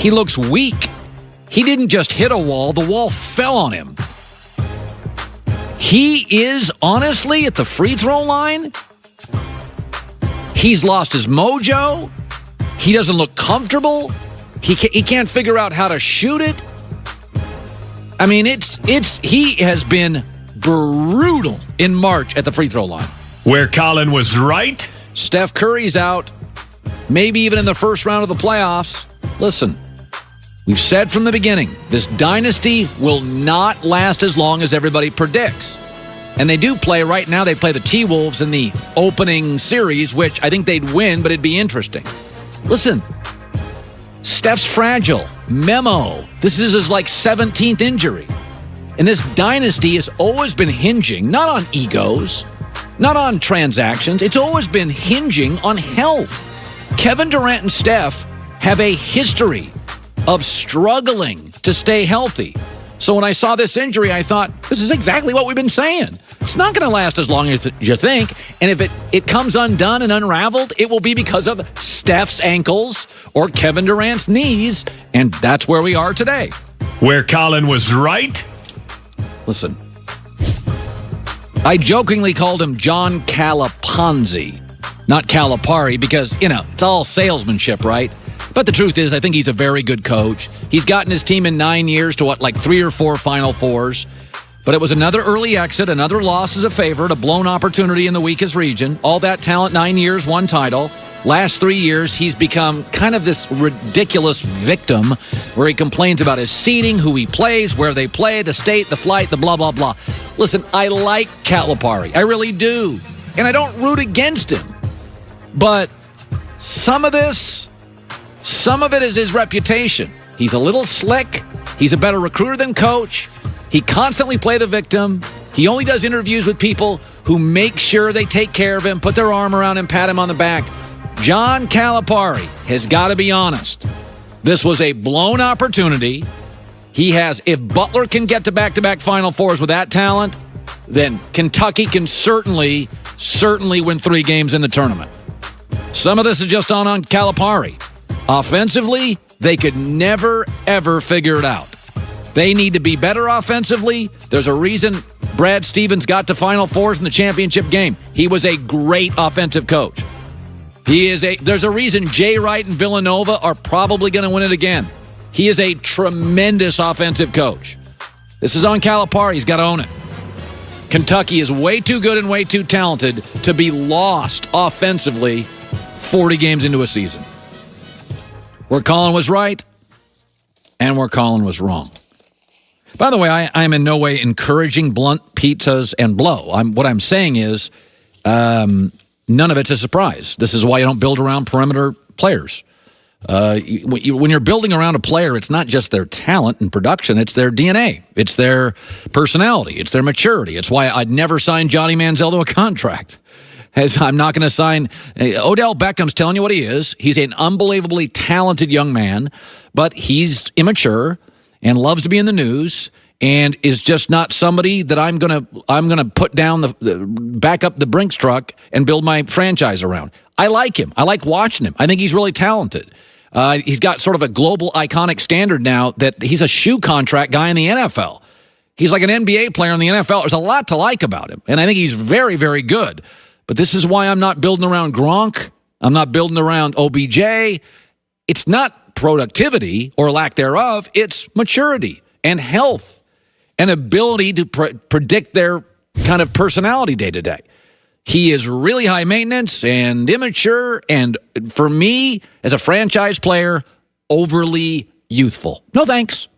He looks weak. He didn't just hit a wall. The wall fell on him. He is, honestly, at the free throw line, he's lost his mojo. He doesn't look comfortable. He can't figure out how to shoot it. I mean, he has been brutal in March at the free throw line. Where Colin was right. Steph Curry's out, maybe even in the first round of the playoffs. Listen, we've said from the beginning, this dynasty will not last as long as everybody predicts. And they do play right now. They play the T-Wolves in the opening series, which I think they'd win, but it'd be interesting. Listen, Steph's fragile. Memo. This is his 17th injury. And this dynasty has always been hinging, not on egos, not on transactions. It's always been hinging on health. Kevin Durant and Steph have a history of struggling to stay healthy. So when I saw this injury, I thought, this is exactly what we've been saying. It's not going to last as long as you think. And if it comes undone and unraveled, it will be because of Steph's ankles or Kevin Durant's knees. And that's where we are today. Where Colin was right. Listen, I jokingly called him John Calipari, not Calipari, because, it's all salesmanship, right? But the truth is, I think he's a very good coach. He's gotten his team in 9 years to 3 or 4 Final Fours. But it was another early exit, another loss as a favorite, a blown opportunity in the weakest region. All that talent, 9 years, 1 title. Last 3 years, he's become kind of this ridiculous victim where he complains about his seating, who he plays, where they play, the state, the flight, the blah, blah, blah. Listen, I like Calipari. I really do. And I don't root against him. But some of it is his reputation. He's a little slick. He's a better recruiter than coach. He constantly plays the victim. He only does interviews with people who make sure they take care of him, put their arm around him, pat him on the back. John Calipari has got to be honest. This was a blown opportunity. If Butler can get to back-to-back Final Fours with that talent, then Kentucky can certainly win 3 games in the tournament. Some of this is just on Calipari. Offensively, they could never, ever figure it out. They need to be better offensively. There's a reason Brad Stevens got to Final Fours in the championship game. He was a great offensive coach. There's a reason Jay Wright and Villanova are probably going to win it again. He is a tremendous offensive coach. This is on Calipari. He's got to own it. Kentucky is way too good and way too talented to be lost offensively 40 games into a season. Where Colin was right and where Colin was wrong. By the way, I'm in no way encouraging blunt pizzas and blow. What I'm saying is none of it's a surprise. This is why you don't build around perimeter players. When you're building around a player, it's not just their talent and production. It's their DNA. It's their personality. It's their maturity. It's why I'd never sign Johnny Manziel to a contract. I'm not going to sign. Odell Beckham's telling you what he is. He's an unbelievably talented young man, but he's immature and loves to be in the news and is just not somebody that I'm gonna put down back up the Brinks truck and build my franchise around. I like him. I like watching him. I think he's really talented. He's got sort of a global iconic standard now that he's a shoe contract guy in the NFL. He's like an NBA player in the NFL. There's a lot to like about him, and I think he's very, very good. But this is why I'm not building around Gronk. I'm not building around OBJ. It's not productivity or lack thereof. It's maturity and health and ability to predict their kind of personality day to day. He is really high maintenance and immature, and for me, as a franchise player, overly youthful. No thanks.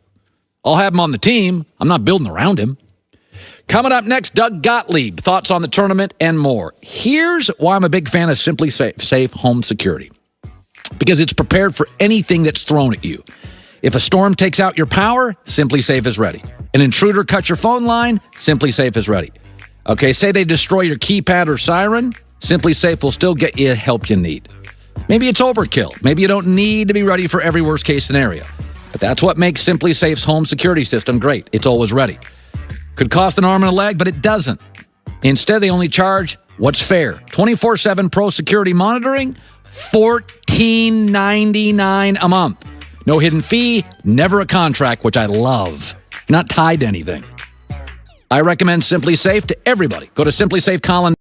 I'll have him on the team. I'm not building around him. Coming up next, Doug Gottlieb, thoughts on the tournament and more. Here's why I'm a big fan of Simply Safe Home Security. Because it's prepared for anything that's thrown at you. If a storm takes out your power, Simply Safe is ready. An intruder cuts your phone line, Simply Safe is ready. Okay, say they destroy your keypad or siren, Simply Safe will still get you the help you need. Maybe it's overkill. Maybe you don't need to be ready for every worst-case scenario. But that's what makes Simply Safe's home security system great. It's always ready. Could cost an arm and a leg, but it doesn't. Instead, they only charge what's fair. 24/7 pro security monitoring, $14.99 a month. No hidden fee, never a contract, which I love. You're not tied to anything. I recommend Simply Safe to everybody. Go to simplysafecolin.com.